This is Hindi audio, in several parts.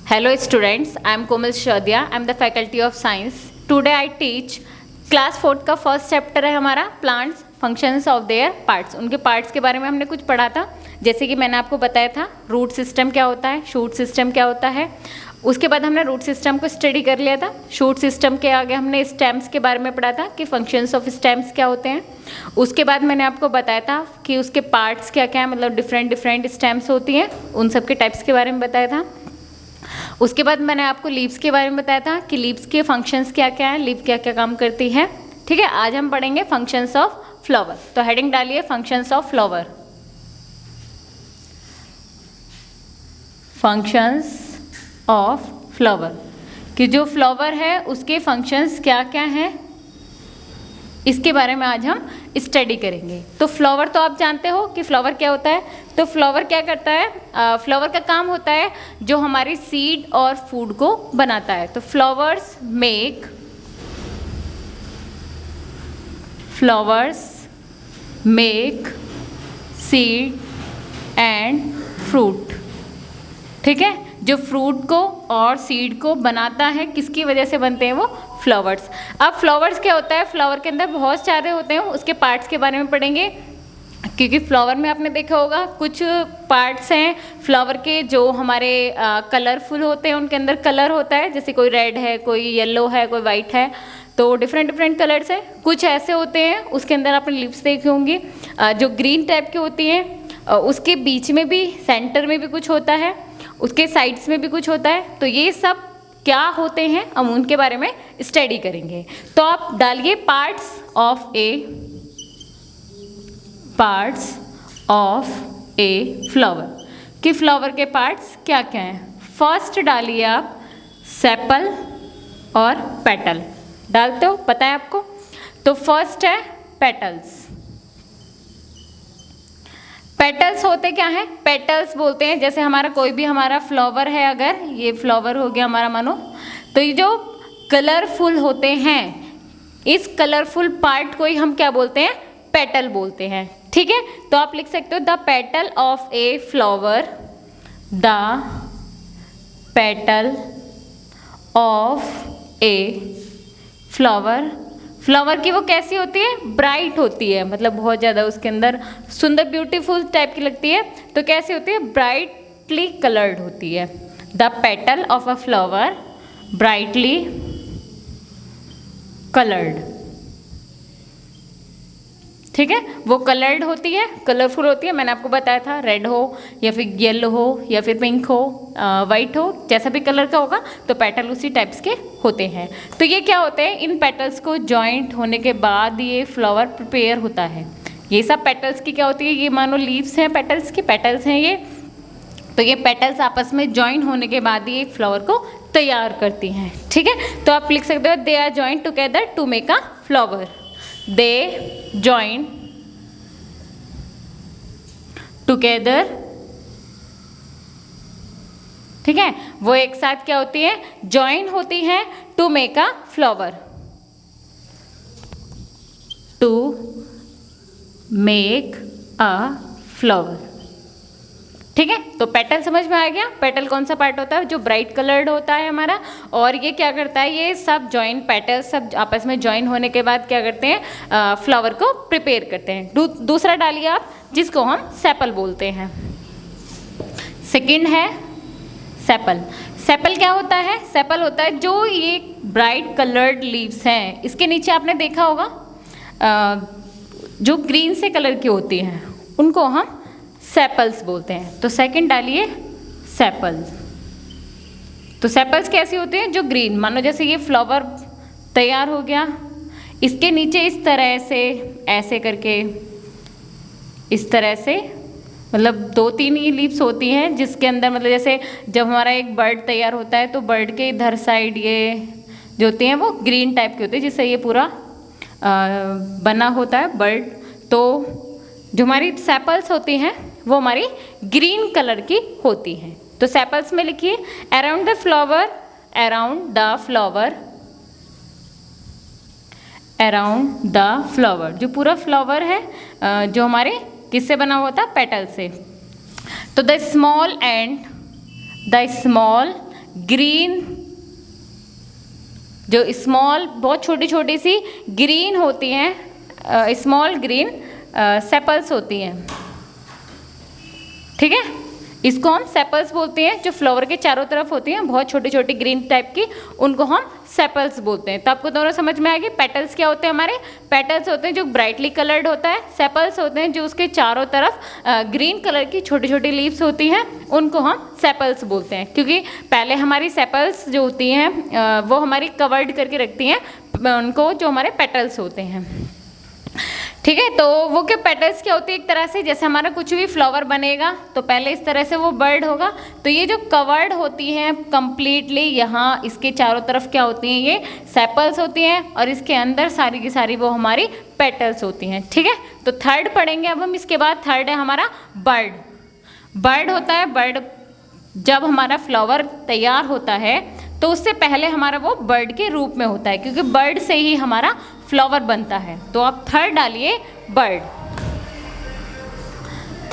Hello students, I am Komal Shadia. I am the faculty of science. Today I teach class 4 का फर्स्ट चैप्टर है हमारा plants functions of their parts. उनके पार्ट्स के बारे में हमने कुछ पढ़ा था, जैसे कि मैंने आपको बताया था रूट सिस्टम क्या होता है, शूट सिस्टम क्या होता है। उसके बाद हमने रूट सिस्टम को स्टडी कर लिया था। शूट सिस्टम के आगे हमने स्टेम्स के बारे में पढ़ा था कि फंक्शंस ऑफ स्टेम्स क्या होते हैं। उसके बाद मैंने आपको बताया था कि उसके पार्ट्स क्या क्या है, मतलब डिफरेंट स्टेम्स होती हैं, उन सब के टाइप्स के बारे में बताया था। उसके बाद मैंने आपको लीव्स के बारे में बताया था कि लीव्स के फंक्शंस क्या क्या है, लीव क्या क्या काम करती है। ठीक है, आज हम पढ़ेंगे फंक्शंस ऑफ फ्लावर। तो हेडिंग डालिए functions of flower. Functions of flower कि जो फ्लावर है उसके फंक्शंस क्या क्या हैं, इसके बारे में आज हम स्टडी करेंगे। तो फ्लावर तो आप जानते हो कि फ्लावर क्या होता है। तो फ्लावर क्या करता है, फ्लावर का काम होता है जो हमारी सीड और फूड को बनाता है। तो flowers make seed and fruit. ठीक है, जो फ्रूट को और सीड को बनाता है, किसकी वजह से बनते हैं वो फ्लावर्स। अब फ्लावर्स क्या होता है, फ्लावर के अंदर बहुत सारे होते हैं, उसके पार्ट्स के बारे में पढ़ेंगे। क्योंकि फ्लावर में आपने देखा होगा कुछ पार्ट्स हैं फ्लावर के जो हमारे कलरफुल होते हैं, उनके अंदर कलर होता है, जैसे कोई रेड है, कोई येलो है, कोई वाइट है, तो डिफरेंट कलर्स है। कुछ ऐसे होते हैं उसके अंदर आपने लिप्स देखी होंगी जो ग्रीन टाइप की होती हैं, उसके बीच में भी सेंटर में भी कुछ होता है, उसके साइड्स में भी कुछ होता है। तो ये सब क्या होते हैं हम उनके बारे में स्टडी करेंगे। तो आप डालिए पार्ट्स ऑफ ए फ्लावर कि फ्लावर के पार्ट्स क्या क्या हैं। फर्स्ट डालिए आप सेपल और पेटल। डालते हो, पता है आपको। तो फर्स्ट है पेटल्स। पेटल्स होते क्या हैं, पेटल्स बोलते हैं जैसे हमारा कोई भी हमारा फ्लावर है, अगर ये फ्लावर हो गया हमारा मानो, तो ये जो कलरफुल होते हैं, इस कलरफुल पार्ट को ही हम क्या बोलते हैं, पेटल बोलते हैं। ठीक है, तो आप लिख सकते हो the petal of a flower, the petal of a flower. Flower की वो कैसी होती है, ब्राइट होती है, मतलब बहुत ज़्यादा उसके अंदर सुंदर ब्यूटीफुल टाइप की लगती है। तो कैसी होती है, ब्राइटली कलर्ड होती है। The petal of a flower brightly coloured. ठीक है, वो कलर्ड होती है, कलरफुल होती है। मैंने आपको बताया था रेड हो या फिर येलो हो या फिर पिंक हो, वाइट हो, जैसा भी कलर का होगा, तो पेटल उसी टाइप्स के होते हैं। तो ये क्या होते हैं, इन पेटल्स को जॉइंट होने के बाद ये फ्लावर प्रिपेयर होता है। ये सब पेटल्स की क्या होती है, ये मानो लीव्स हैं, पेटल्स की पेटल्स हैं ये। तो ये पेटल्स आपस में जॉइन होने के बाद ही एक फ्लावर को तैयार करती हैं। ठीक है, तो आप लिख सकते हो they are joint together to make a flower. They join together। ठीक है, वो एक साथ क्या होती है, ज्वाइन होती हैं to make a flower, to make a flower. ठीक है, तो पेटल समझ में आ गया। पेटल कौन सा पार्ट होता है, जो ब्राइट कलर्ड होता है हमारा, और ये क्या करता है, ये सब जॉइन पेटल सब आपस में जॉइन होने के बाद क्या करते हैं, फ्लावर को प्रिपेयर करते हैं। दूसरा डालिए आप, जिसको हम सेपल बोलते हैं। सेकंड है सेपल। सेपल क्या होता है, सेपल होता है जो ये ब्राइट कलर्ड लीव्स हैं, इसके नीचे आपने देखा होगा जो ग्रीन से कलर की होती हैं, उनको हम सेपल्स बोलते हैं। तो सेकंड डालिए सेपल्स। तो सेपल्स कैसी होती हैं, जो ग्रीन, मानो जैसे ये फ्लावर तैयार हो गया, इसके नीचे इस तरह से ऐसे करके, इस तरह से, मतलब 2-3 ये लीव्स होती हैं जिसके अंदर, मतलब जैसे जब हमारा एक बर्ड तैयार होता है तो बर्ड के इधर साइड ये जो होती हैं वो ग्रीन टाइप की होती है, जिससे ये पूरा बना होता है बर्ड। तो जो हमारी सेपल्स होती हैं वो हमारी ग्रीन कलर की होती हैं। तो सेपल्स में लिखिए around the flower, around the flower, around the flower, जो पूरा फ्लावर है जो हमारे किससे बना हुआ था, पेटल से। तो द स्मॉल ग्रीन, जो स्मॉल बहुत छोटी छोटी सी ग्रीन होती हैं, स्मॉल ग्रीन सेपल्स होती हैं, ठीक है, इसको हम सेपल्स बोलते हैं। जो फ्लावर के चारों तरफ होती हैं बहुत छोटी छोटी ग्रीन टाइप की, उनको हम सेपल्स बोलते हैं। तो आपको दोनों समझ में आएगी। पेटल्स क्या होते हैं हमारे? पेटल्स होते हैं जो ब्राइटली कलर्ड होता है। सेपल्स होते हैं जो उसके चारों तरफ ग्रीन कलर की छोटी छोटी लीव्स होती हैं, उनको हम सेपल्स बोलते हैं। क्योंकि पहले हमारी सेपल्स जो होती हैं वो हमारी कवर्ड करके रखती हैं उनको, जो हमारे पेटल्स होते हैं, ठीक है। तो वो क्या पेटल्स क्या होती है? एक तरह से जैसे हमारा कुछ भी फ्लावर बनेगा तो पहले इस तरह से वो बर्ड होगा, तो ये जो कवर्ड होती हैं कंप्लीटली, यहाँ इसके चारों तरफ क्या होती हैं? ये सेपल्स होती हैं, और इसके अंदर सारी की सारी वो हमारी पेटल्स होती हैं, ठीक है। तो थर्ड पढ़ेंगे अब हम। इसके बाद थर्ड है हमारा बर्ड। बर्ड होता है, बर्ड जब हमारा फ्लावर तैयार होता है तो उससे पहले हमारा वो बर्ड के रूप में होता है, क्योंकि बर्ड से ही हमारा फ्लावर बनता है। तो आप थर्ड डालिए बर्ड।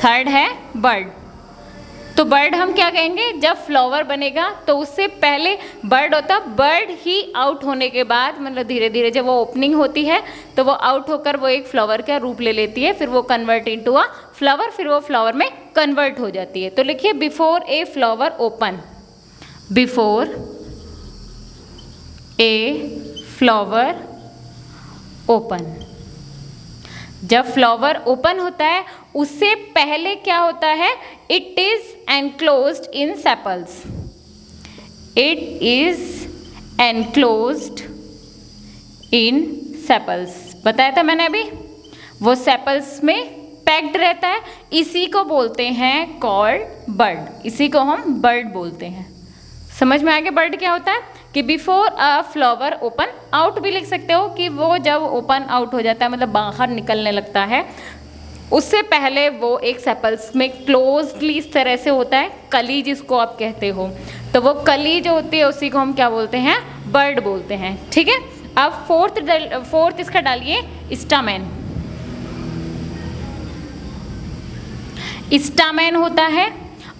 थर्ड है बर्ड। तो बर्ड हम क्या कहेंगे? जब फ्लावर बनेगा तो उससे पहले बर्ड होता, बर्ड ही आउट होने के बाद, मतलब धीरे धीरे जब वो ओपनिंग होती है तो वो आउट होकर वो एक फ्लावर का रूप ले लेती है, फिर वो कन्वर्ट इनटू अ फ्लावर, फिर वो फ्लावर में कन्वर्ट हो जाती है। तो लिखिए before a flower open. Before a flower open. जब फ्लावर ओपन होता है उससे पहले क्या होता है? It is enclosed in sepals. It is enclosed in sepals. बताया था मैंने अभी, वो सेपल्स में पैक्ड रहता है। इसी को बोलते हैं कॉल्ड बर्ड। इसी को हम बर्ड बोलते हैं। समझ में आ गया बर्ड क्या होता है? कि before a flower open out भी लिख सकते हो, कि वो जब ओपन आउट हो जाता है मतलब बाहर निकलने लगता है, उससे पहले वो एक सेपल्स में क्लोजली इस तरह से होता है, कली जिसको आप कहते हो। तो वो कली जो होती है उसी को हम क्या बोलते हैं? बर्ड बोलते हैं, ठीक है। अब फोर्थ इसका डालिए स्टामेन। स्टामेन होता है,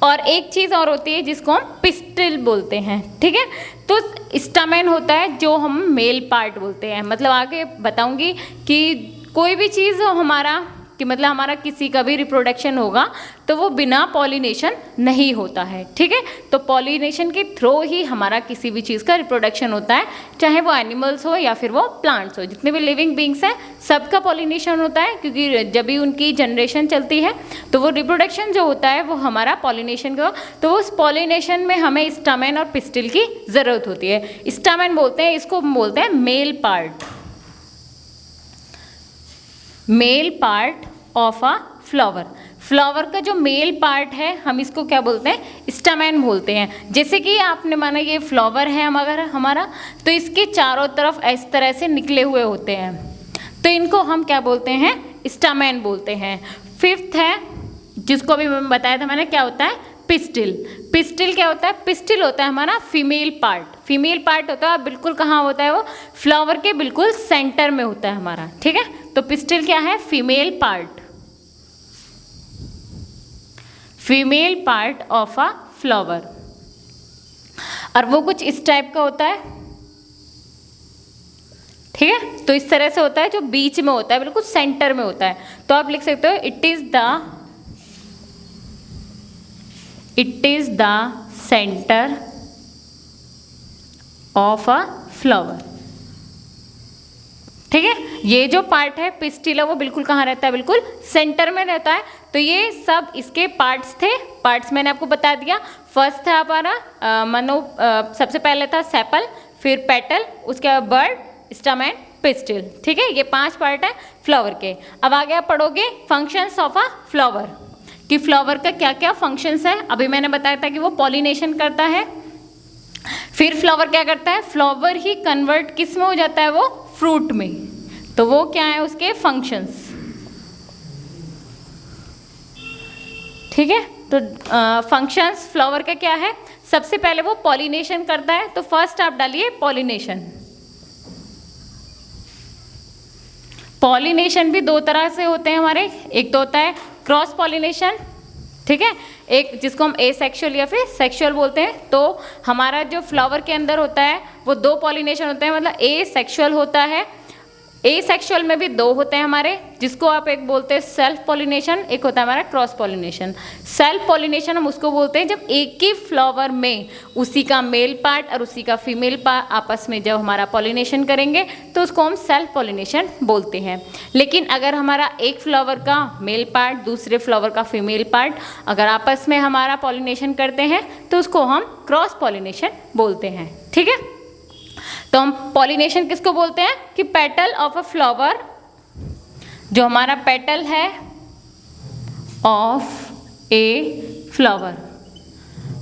और एक चीज़ और होती है जिसको हम पिस्टिल बोलते हैं, ठीक है। तो स्टामेन होता है जो हम मेल पार्ट बोलते हैं। मतलब आगे बताऊंगी कि कोई भी चीज़ हमारा, कि मतलब हमारा किसी का भी रिप्रोडक्शन होगा तो वो बिना पॉलिनेशन नहीं होता है, ठीक है। तो पॉलिनेशन के थ्रू ही हमारा किसी भी चीज़ का रिप्रोडक्शन होता है, चाहे वो एनिमल्स हो या फिर वो प्लांट्स हो। जितने भी लिविंग बींग्स हैं सबका पॉलिनेशन होता है, क्योंकि जब भी उनकी जनरेशन चलती है तो वो रिप्रोडक्शन जो होता है वो हमारा पॉलिनेशन का, तो उस पॉलिनेशन में हमें स्टामेन और पिस्टिल की ज़रूरत होती है। स्टामेन बोलते हैं, इसको बोलते हैं male part. Male part of a flower. Flower का जो मेल पार्ट है हम इसको क्या बोलते हैं? स्टामेन बोलते हैं। जैसे कि आपने माना ये फ्लावर है हमारा, तो इसके चारों तरफ इस तरह से निकले हुए होते हैं, तो इनको हम क्या बोलते हैं? स्टामेन बोलते हैं। फिफ्थ है, जिसको अभी बताया था मैंने, क्या होता है? पिस्टिल। पिस्टिल क्या होता है? पिस्टिल होता है हमारा फीमेल पार्ट। फीमेल पार्ट होता है बिल्कुल कहाँ होता है? वो फ्लावर के बिल्कुल सेंटर में होता है हमारा, ठीक है। तो पिस्टिल क्या है? Female part. Female part of a flower, और वो कुछ इस टाइप का होता है, ठीक है। तो इस तरह से होता है, जो बीच में होता है, बिल्कुल सेंटर में होता है। तो आप लिख सकते हो it is the centre of a flower, ठीक है। ये जो पार्ट है पिस्टिल वो बिल्कुल कहाँ रहता है? बिल्कुल सेंटर में रहता है। तो ये सब इसके पार्ट्स थे। पार्ट्स मैंने आपको बता दिया। फर्स्ट था हमारा सबसे पहले था सेपल, फिर पेटल, उसके बाद बर्ड, स्टामेन, पिस्टिल, ठीक है। ये 5 पार्ट है फ्लावर के। अब आगे आप पढ़ोगे फंक्शंस ऑफ अ फ्लावर, कि फ्लावर का क्या क्या फंक्शंस है। अभी मैंने बताया था कि वो पॉलिनेशन करता है, फिर फ्लावर क्या करता है? फ्लावर ही कन्वर्ट किस में हो जाता है? वो फ्रूट में। तो वो क्या है उसके फंक्शंस, ठीक है। तो फंक्शंस फ्लावर का क्या है? सबसे पहले वो पॉलिनेशन करता है, तो फर्स्ट आप डालिए पॉलिनेशन। पॉलिनेशन भी 2 तरह से होते हैं हमारे। एक तो होता है क्रॉस पॉलिनेशन, ठीक है, एक जिसको हम एसेक्सुअल या फिर सेक्सुअल बोलते हैं। तो हमारा जो फ्लावर के अंदर होता है वो 2 पॉलिनेशन होते हैं, मतलब एसेक्सुअल होता है। एसेक्सुअल में भी 2 होते हैं हमारे, जिसको आप एक बोलते हैं सेल्फ पॉलिनेशन, एक होता है हमारा क्रॉस पॉलिनेशन। सेल्फ पॉलिनेशन हम उसको बोलते हैं जब एक ही फ्लावर में उसी का मेल पार्ट और उसी का फीमेल पार्ट आपस में जब हमारा पॉलिनेशन करेंगे तो उसको हम सेल्फ पॉलिनेशन बोलते हैं। लेकिन अगर हमारा एक फ्लावर का मेल पार्ट दूसरे फ्लावर का फीमेल पार्ट अगर आपस में हमारा पॉलिनेशन करते हैं तो उसको हम क्रॉस पॉलिनेशन बोलते हैं। ठीक है, तो हम पॉलिनेशन किसको बोलते हैं कि पेटल ऑफ अ फ्लावर, जो हमारा पेटल है ऑफ ए फ्लावर,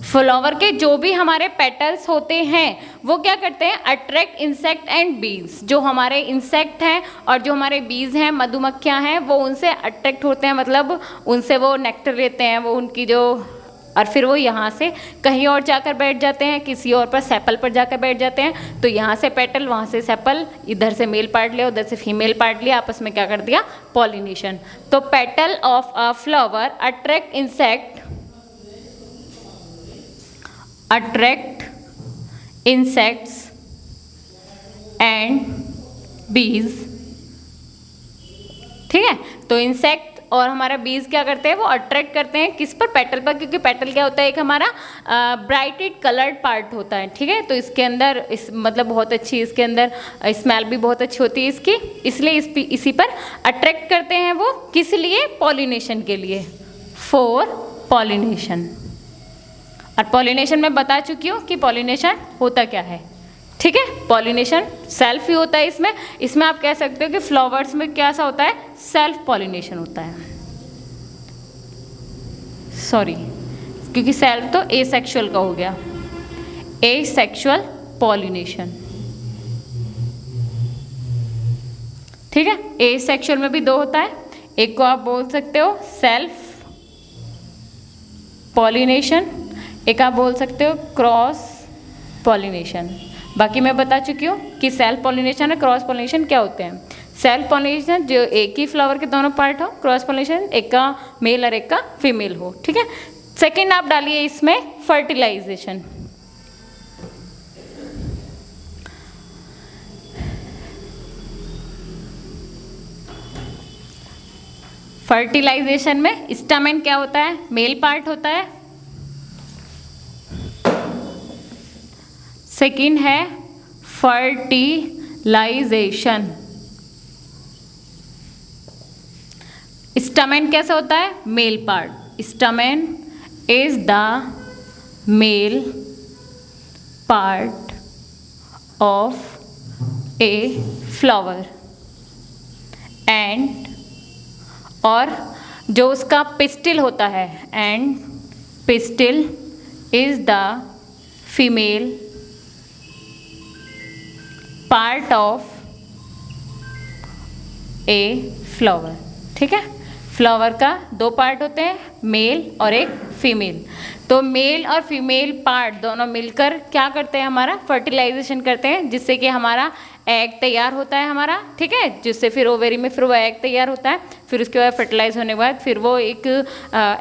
फ्लावर के जो भी हमारे पेटल्स होते हैं वो क्या करते हैं, अट्रैक्ट इंसेक्ट एंड बीज। जो हमारे इंसेक्ट हैं और जो हमारे बीज हैं, मधुमक्खियां हैं, वो उनसे अट्रैक्ट होते हैं, मतलब उनसे वो नेक्टर लेते हैं, वो उनकी जो, और फिर वो यहाँ से कहीं और जाकर बैठ जाते हैं, किसी और पर सेपल पर जाकर बैठ जाते हैं। तो यहाँ से पेटल, वहाँ से सेपल, इधर से मेल पार्ट लिया, उधर से फीमेल पार्ट लिया, आपस में क्या कर दिया, पॉलिनेशन। तो petal of a flower attract insect, attract insects and बीज। ठीक है, तो इंसेक्ट और हमारा बीज क्या करते हैं, वो अट्रैक्ट करते हैं किस पर, पेटल पर, क्योंकि पेटल क्या होता है, एक हमारा ब्राइटेड कलर्ड पार्ट होता है। ठीक है, तो इसके अंदर इस मतलब बहुत अच्छी, इसके अंदर स्मेल भी बहुत अच्छी होती है इसकी, इसलिए इसी पर अट्रैक्ट करते हैं वो, किस लिए, पॉलिनेशन के लिए, फॉर पॉलिनेशन। और पॉलिनेशन में बता चुकी हूँ कि पॉलिनेशन होता क्या है। ठीक है, पॉलिनेशन सेल्फ ही होता है इसमें आप कह सकते हो कि फ्लावर्स में क्या सा होता है, सेल्फ पॉलिनेशन होता है, सॉरी, क्योंकि सेल्फ तो एसेक्सुअल का हो गया, एसेक्सुअल पॉलिनेशन। ठीक है, एसेक्सुअल में भी 2 होता है, एक को आप बोल सकते हो सेल्फ पॉलिनेशन, एक आप बोल सकते हो क्रॉस पॉलिनेशन। बाकी मैं बता चुकी हूँ कि सेल्फ पॉलिनेशन और क्रॉस पॉलिनेशन क्या होते हैं। सेल्फ पॉलिनेशन जो एक ही फ्लावर के दोनों पार्ट हो, क्रॉस पॉलिनेशन एक का मेल और एक का फीमेल हो। ठीक है, सेकंड आप डालिए इसमें फर्टिलाइजेशन। फर्टिलाइजेशन में स्टैमेन क्या होता है, मेल पार्ट होता है। सेकंड है फर्टिलाइजेशन। स्टैमेन कैसा होता है, male part. Stamen is the male part of a flower and, और जो उसका पिस्टिल होता है, and pistil is the female part of a flower. ठीक है, फ्लावर का 2 पार्ट होते हैं, मेल और एक फीमेल। तो मेल और फीमेल पार्ट दोनों मिलकर क्या करते हैं, हमारा फर्टिलाइजेशन करते हैं, जिससे कि हमारा एग तैयार होता है हमारा। ठीक है, जिससे फिर ओवेरी में फिर वो एग तैयार होता है, फिर उसके बाद फर्टिलाइज होने के बाद फिर वो एक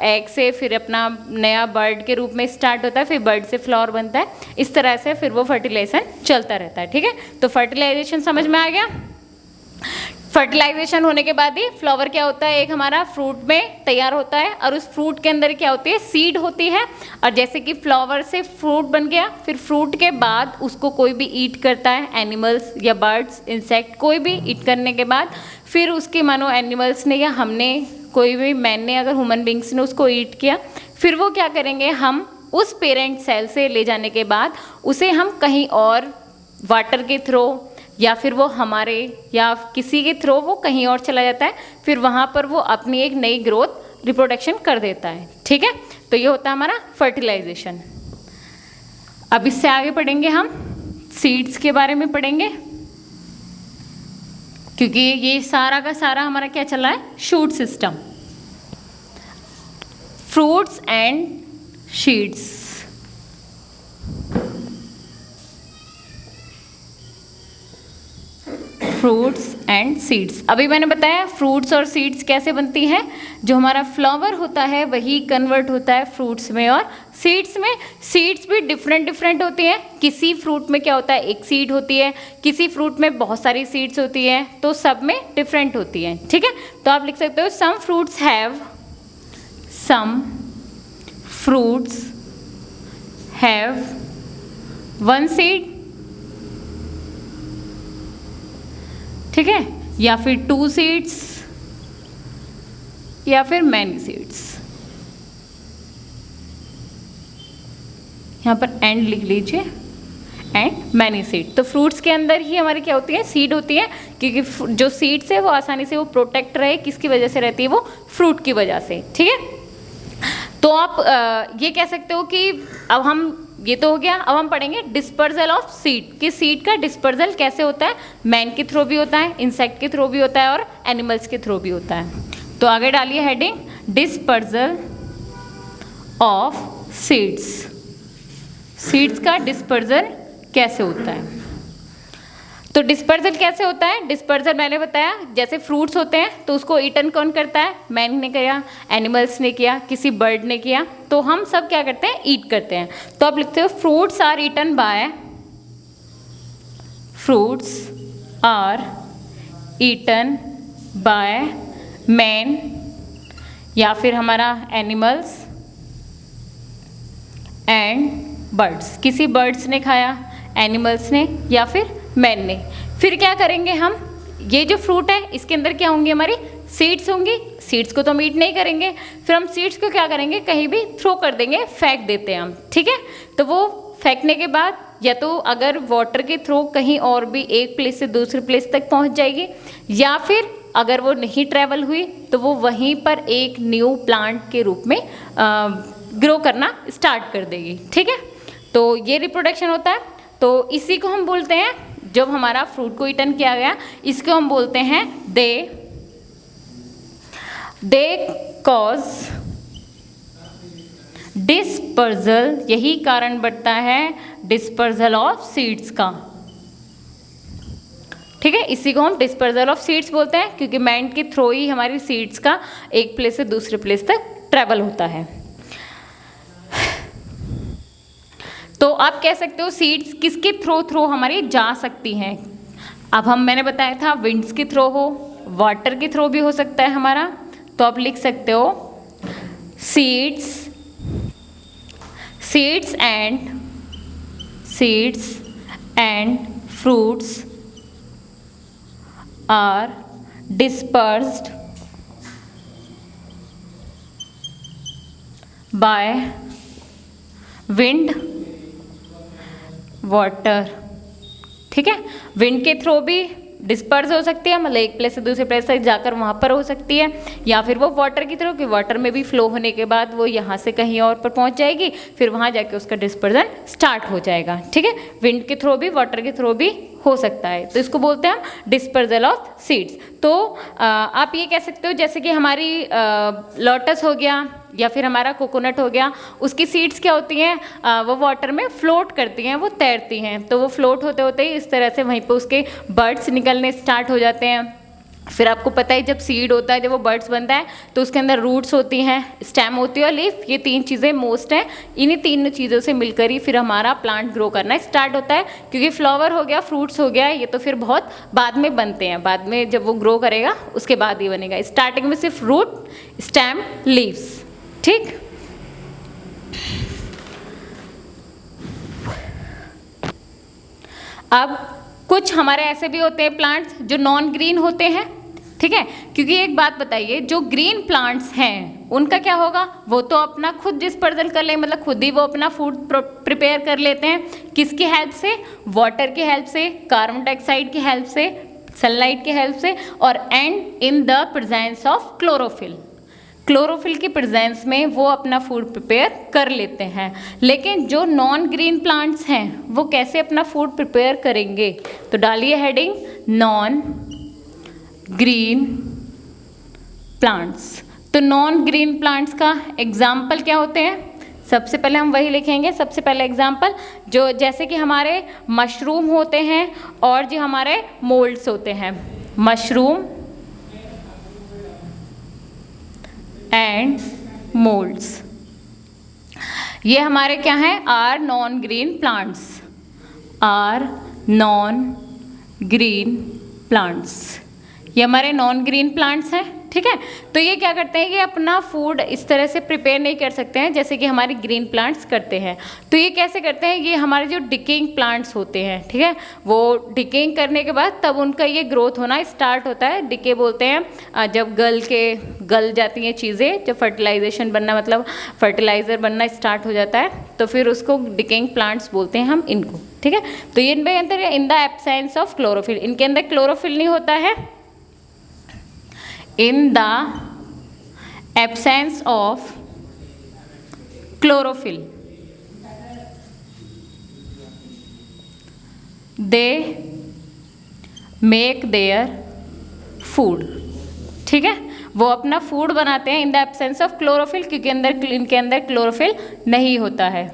एग से फिर अपना नया बर्ड के रूप में स्टार्ट होता है, फिर बर्ड से फ्लावर बनता है। इस तरह से फिर वो फर्टिलाइजेशन चलता रहता है। ठीक है, तो फर्टिलाइजेशन समझ में आ गया। फर्टिलाइजेशन होने के बाद ही फ्लावर क्या होता है, एक हमारा फ्रूट में तैयार होता है, और उस फ्रूट के अंदर क्या होती है, सीड होती है। और जैसे कि फ्लावर से फ्रूट बन गया, फिर फ्रूट के बाद उसको कोई भी ईट करता है, एनिमल्स या बर्ड्स, इंसेक्ट, कोई भी ईट करने के बाद फिर उसके मानो एनिमल्स ने या हमने, कोई भी मैन ने, अगर ह्यूमन बींग्स ने उसको ईट किया, फिर वो क्या करेंगे, हम उस पेरेंट सेल से ले जाने के बाद उसे हम कहीं और वाटर के थ्रू या फिर वो हमारे या किसी के थ्रू वो कहीं और चला जाता है, फिर वहाँ पर वो अपनी एक नई ग्रोथ रिप्रोडक्शन कर देता है। ठीक है, तो ये होता है हमारा फर्टिलाइजेशन। अब इससे आगे पढ़ेंगे हम सीड्स के बारे में पढ़ेंगे, क्योंकि ये सारा का सारा हमारा क्या चला है, shoot system, fruits and seeds. Fruits and seeds. अभी मैंने बताया फ्रूट्स और सीड्स कैसे बनती हैं। जो हमारा फ्लावर होता है वही कन्वर्ट होता है फ्रूट्स में और सीड्स में। सीड्स भी डिफरेंट डिफरेंट होती हैं। किसी फ्रूट में क्या होता है, एक सीड होती है, किसी फ्रूट में बहुत सारी सीड्स होती हैं, तो सब में डिफरेंट होती हैं। ठीक है, तो आप लिख सकते हो some fruits have one seed, ठीक है, या फिर 2 सीड्स या फिर मैनी सीड्स। यहाँ पर एंड लिख लीजिए, एंड मैनी सीड। तो फ्रूट्स के अंदर ही हमारी क्या होती है, सीड होती है, क्योंकि जो सीड्स है वो आसानी से वो प्रोटेक्ट रहे, किसकी वजह से रहती है, वो फ्रूट की वजह से। ठीक है, तो आप ये कह सकते हो कि अब हम, ये तो हो गया, अब हम पढ़ेंगे डिस्पर्जल ऑफ सीड, कि सीड का डिस्पर्जल कैसे होता है। मैन के थ्रू भी होता है, इंसेक्ट के थ्रू भी होता है और एनिमल्स के थ्रू भी होता है। तो आगे डालिए heading dispersal of seeds. Seeds का डिस्पर्जल कैसे होता है। तो डिस्पर्जल कैसे होता है, डिस्पर्जल मैंने बताया जैसे फ्रूट्स होते हैं तो उसको ईटन कौन करता है, मैन ने किया, एनिमल्स ने किया, किसी बर्ड ने किया, तो हम सब क्या करते हैं, ईट करते हैं। तो आप लिखते हो fruits are eaten by, fruits are eaten by man, या फिर हमारा एनिमल्स एंड बर्ड्स, किसी बर्ड्स ने खाया, एनिमल्स ने या फिर मैन ने। फिर क्या करेंगे हम, ये जो फ्रूट है इसके अंदर क्या होंगी, हमारी सीड्स होंगी। सीड्स को तो हम ईट नहीं करेंगे, फिर हम सीड्स को क्या करेंगे, कहीं भी थ्रो कर देंगे, फेंक देते हैं हम। ठीक है, तो वो फेंकने के बाद या तो अगर वाटर के थ्रू कहीं और भी एक प्लेस से दूसरे प्लेस तक पहुंच जाएगी, या फिर अगर वो नहीं ट्रैवल हुई तो वो वहीं पर एक न्यू प्लांट के रूप में ग्रो करना स्टार्ट कर देगी। ठीक है, तो ये रिप्रोडक्शन होता है। तो इसी को हम बोलते हैं, जब हमारा फ्रूट को ईटन किया गया, इसको हम बोलते हैं दे कॉज डिस्पर्जल, यही कारण बढ़ता है डिस्पर्जल ऑफ सीड्स का। ठीक है, इसी को हम डिस्पर्जल ऑफ सीड्स बोलते हैं, क्योंकि मैन के थ्रू ही हमारी सीड्स का एक प्लेस से दूसरे प्लेस तक ट्रैवल होता है। तो आप कह सकते हो सीड्स किसके थ्रू हमारी जा सकती हैं। अब मैंने बताया था विंड्स के थ्रू हो, वाटर के थ्रू भी हो सकता है हमारा। तो आप लिख सकते हो seeds and fruits are dispersed by wind, water. ठीक है, विंड के थ्रू भी डिस्पर्स हो सकती है, मतलब एक प्लेस से दूसरे प्लेस तक जाकर वहाँ पर हो सकती है, या फिर वो वाटर की थ्रू, कि वाटर में भी फ्लो होने के बाद वो यहाँ से कहीं और पर पहुँच जाएगी, फिर वहाँ जाके उसका डिस्पर्जन स्टार्ट हो जाएगा। ठीक है, विंड के थ्रू भी, वाटर के थ्रू भी हो सकता है, तो इसको बोलते हैं हम डिस्पर्जल ऑफ सीड्स। तो आप ये कह सकते हो जैसे कि हमारी लोटस हो गया या फिर हमारा कोकोनट हो गया, उसकी सीड्स क्या होती हैं, वो वाटर में फ्लोट करती हैं, वो तैरती हैं। तो वो फ्लोट होते होते ही इस तरह से वहीं पे उसके बर्ड्स निकलने स्टार्ट हो जाते हैं। फिर आपको पता है जब सीड होता है, जब वो बर्ड्स बनता है तो उसके अंदर रूट्स होती हैं, स्टेम होती है और लीफ, ये 3 चीज़ें मोस्ट हैं। इन्हीं 3 चीज़ों से मिलकर ही फिर हमारा प्लांट ग्रो करना स्टार्ट होता है, क्योंकि फ्लावर हो गया, फ्रूट्स हो गया, ये तो फिर बहुत बाद में बनते हैं, बाद में जब वो ग्रो करेगा उसके बाद ही बनेगा। स्टार्टिंग में सिर्फ रूट, स्टेम, लीव्स। ठीक, अब कुछ हमारे ऐसे भी होते हैं प्लांट्स जो नॉन ग्रीन होते हैं। ठीक है, क्योंकि एक बात बताइए, जो ग्रीन प्लांट्स हैं उनका क्या होगा, वो तो अपना खुद डिस्पर्जल कर लेंगे, मतलब खुद ही वो अपना फूड प्रिपेयर कर लेते हैं। किसकी हेल्प से, वाटर की हेल्प से, कार्बन डाइऑक्साइड की हेल्प से, सनलाइट की हेल्प से, और and in the presence of chlorophyll. Chlorophyll की प्रेजेंस में वो अपना फूड प्रिपेयर कर लेते हैं। लेकिन जो नॉन ग्रीन प्लांट्स हैं वो कैसे अपना फूड प्रिपेयर करेंगे, तो डालिए हेडिंग नॉन ग्रीन प्लांट्स। तो नॉन ग्रीन प्लांट्स का एग्जाम्पल क्या होते हैं, सबसे पहले हम वही लिखेंगे। सबसे पहले एग्जाम्पल जो जैसे कि हमारे मशरूम होते हैं और जो हमारे मोल्ड्स होते हैं, मशरूम एंड मोल्ड्स, ये हमारे क्या हैं, are non green plants, are non green plants, ये हमारे नॉन ग्रीन प्लांट्स हैं। ठीक है, तो ये क्या करते हैं, ये अपना फूड इस तरह से प्रिपेयर नहीं कर सकते हैं जैसे कि हमारे ग्रीन प्लांट्स करते हैं। तो ये कैसे करते हैं, ये हमारे जो डिकेइंग प्लांट्स होते हैं, ठीक है, वो डिकेइंग करने के बाद तब उनका ये ग्रोथ होना स्टार्ट होता है। डिके बोलते हैं जब गल जाती हैं चीज़ें, जब फर्टिलाइजेशन बनना, मतलब फर्टिलाइज़र बनना स्टार्ट हो जाता है, तो फिर उसको डिकेइंग प्लांट्स बोलते हैं हम इनको। ठीक है, तो ये इनके अंदर in the absence of chlorophyll, इनके अंदर क्लोरोफिल नहीं होता है। In the absence of chlorophyll, they make their food। ठीक है, वो अपना फूड बनाते हैं in the absence of chlorophyll, क्योंकि इनके अंदर क्लोरोफिल नहीं होता है।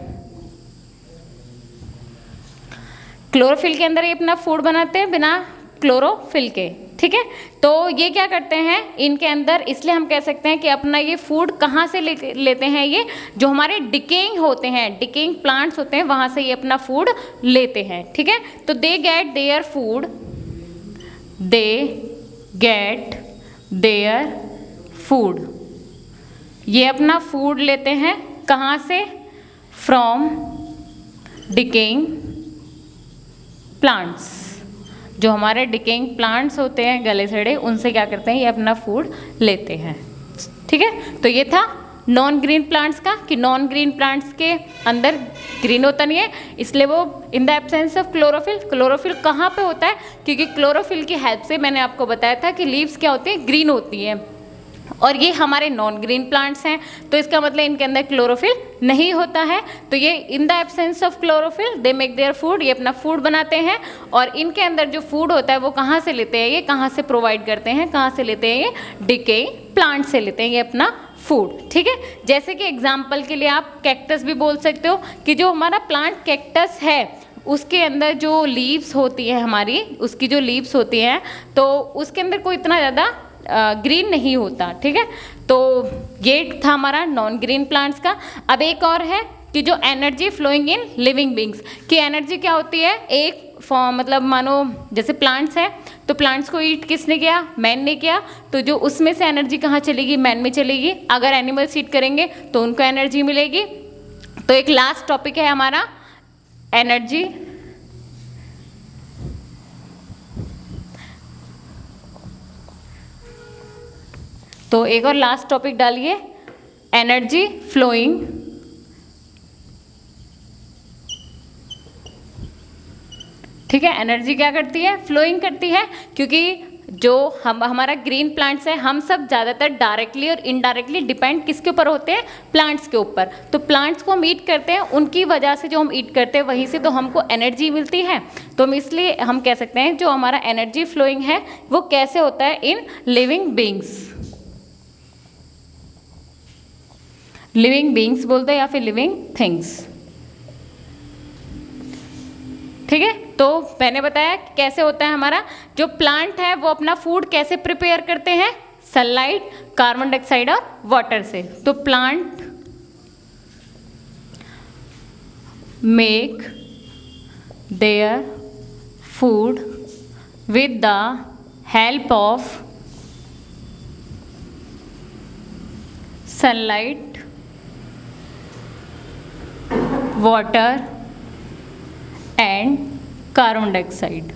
क्लोरोफिल के अंदर ये अपना फूड बनाते हैं बिना क्लोरोफिल के। ठीक है, तो ये क्या करते हैं इनके अंदर, इसलिए हम कह सकते हैं कि अपना ये फूड कहाँ से लेते हैं, ये जो हमारे डिकेइंग होते हैं, डिकेइंग प्लांट्स होते हैं, वहाँ से ये अपना फूड लेते हैं। ठीक है, तो they get their food, they get their food, ये अपना फूड लेते हैं कहाँ से, फ्रॉम डिकेइंग प्लांट्स, जो हमारे डिकेइंग प्लांट्स होते हैं गले सड़े, उनसे क्या करते हैं, ये अपना फूड लेते हैं। ठीक है, तो ये था नॉन ग्रीन प्लांट्स का, कि नॉन ग्रीन प्लांट्स के अंदर ग्रीन होता नहीं है, इसलिए वो in the absence of chlorophyll. Chlorophyll कहाँ पे होता है, क्योंकि क्लोरोफिल की हेल्प से मैंने आपको बताया था कि लीव्स क्या होती हैं, ग्रीन होती हैं, और ये हमारे नॉन ग्रीन प्लांट्स हैं, तो इसका मतलब इनके अंदर क्लोरोफिल नहीं होता है। तो ये in the absence of chlorophyll they make their food, ये अपना फूड बनाते हैं, और इनके अंदर जो फूड होता है वो कहाँ से लेते हैं, ये कहाँ से प्रोवाइड करते हैं, कहाँ से लेते हैं, ये डिकेइंग प्लांट से लेते हैं ये अपना फूड। ठीक है, जैसे कि एग्जाम्पल के लिए आप कैक्टस भी बोल सकते हो, कि जो हमारा प्लांट कैक्टस है उसके अंदर जो लीव्स होती है हमारी, उसकी जो लीव्स होती हैं, तो उसके अंदर कोई इतना ज़्यादा ग्रीन नहीं होता। ठीक है, तो ये था हमारा नॉन ग्रीन प्लांट्स का। अब एक और है कि जो energy flowing in living beings, की एनर्जी क्या होती है, एक फॉर्म, मतलब मानो जैसे प्लांट्स है, तो प्लांट्स को ईट किसने किया, मैन ने किया, तो जो उसमें से एनर्जी कहाँ चलेगी, मैन में चलेगी। अगर एनिमल्स ईट करेंगे तो उनको एनर्जी मिलेगी। तो एक लास्ट टॉपिक है हमारा एनर्जी, तो एक और लास्ट टॉपिक डालिए, एनर्जी फ्लोइंग ठीक है, एनर्जी क्या करती है, फ्लोइंग करती है, क्योंकि जो हमारा ग्रीन प्लांट्स है, हम सब ज़्यादातर डायरेक्टली और इनडायरेक्टली डिपेंड किसके ऊपर होते हैं, प्लांट्स के ऊपर। तो प्लांट्स को हम ईट करते हैं, उनकी वजह से जो हम ईट करते हैं वहीं से तो हमको एनर्जी मिलती है। तो हम इसलिए हम कह सकते हैं जो हमारा एनर्जी फ्लोइंग है वो कैसे होता है, इन लिविंग बींग्स, लिविंग बींग्स बोलते हैं या फिर लिविंग थिंग्स। ठीक है, तो मैंने बताया कैसे होता है हमारा जो प्लांट है वो अपना फूड कैसे प्रिपेयर करते हैं, सनलाइट, कार्बन डाइऑक्साइड और वाटर से। तो plant make their food with the help of sunlight, water and carbon dioxide.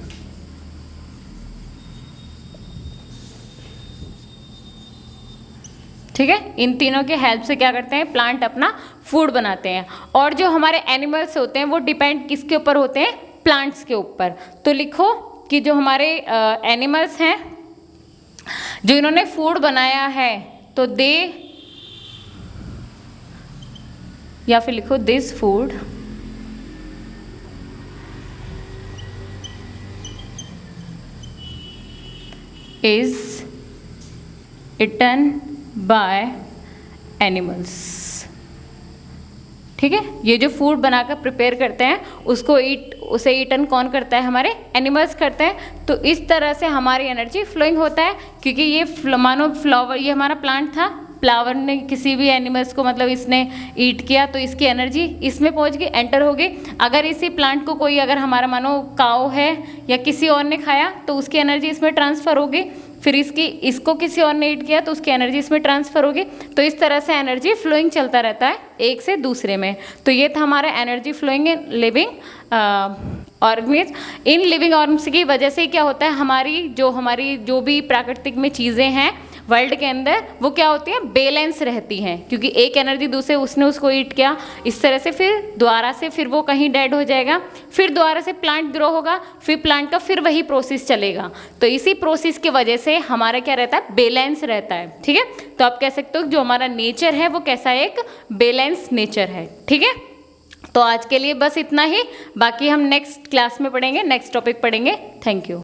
ठीक है, इन तीनों के हेल्प से क्या करते हैं, प्लांट अपना फूड बनाते हैं। और जो हमारे एनिमल्स होते हैं वो डिपेंड किसके ऊपर होते हैं, प्लांट्स के ऊपर। तो लिखो कि जो हमारे एनिमल्स हैं जो इन्होंने फूड बनाया है, तो दे, या फिर लिखो this food is eaten by animals। ठीक है, ये जो फूड बनाकर प्रिपेयर करते हैं उसे ईटन कौन करता है, हमारे एनिमल्स करते हैं। तो इस तरह से हमारी एनर्जी फ्लोइंग होता है, क्योंकि ये मानो फ्लावर, ये हमारा प्लांट था, फ्लावर ने किसी भी एनिमल्स को मतलब इसने ईट किया तो इसकी एनर्जी इसमें पहुंच गई, एंटर हो गई। अगर इसी प्लांट को कोई, अगर हमारा मानो काऊ है या किसी और ने खाया तो उसकी एनर्जी इसमें ट्रांसफ़र होगी, फिर इसको किसी और ने ईट किया तो उसकी एनर्जी इसमें ट्रांसफ़र होगी। तो इस तरह से एनर्जी फ्लोइंग चलता रहता है एक से दूसरे में। तो ये था हमारा energy flowing in living organism. इन लिविंग ऑर्गेनिज्म की वजह से क्या होता है, हमारी जो भी प्राकृतिक में चीज़ें हैं वर्ल्ड के अंदर, वो क्या होती है, बैलेंस रहती हैं, क्योंकि एक एनर्जी दूसरे उसने उसको ईट किया, इस तरह से फिर दोबारा से फिर वो कहीं डेड हो जाएगा, फिर दोबारा से प्लांट ग्रो होगा, फिर प्लांट का फिर वही प्रोसेस चलेगा। तो इसी प्रोसेस की वजह से हमारा क्या रहता है, बैलेंस रहता है। ठीक है, तो आप कह सकते हो जो हमारा नेचर है वो कैसा एक बैलेंस नेचर है। ठीक है, तो आज के लिए बस इतना ही, बाकी हम नेक्स्ट क्लास में पढ़ेंगे, नेक्स्ट टॉपिक पढ़ेंगे। Thank you.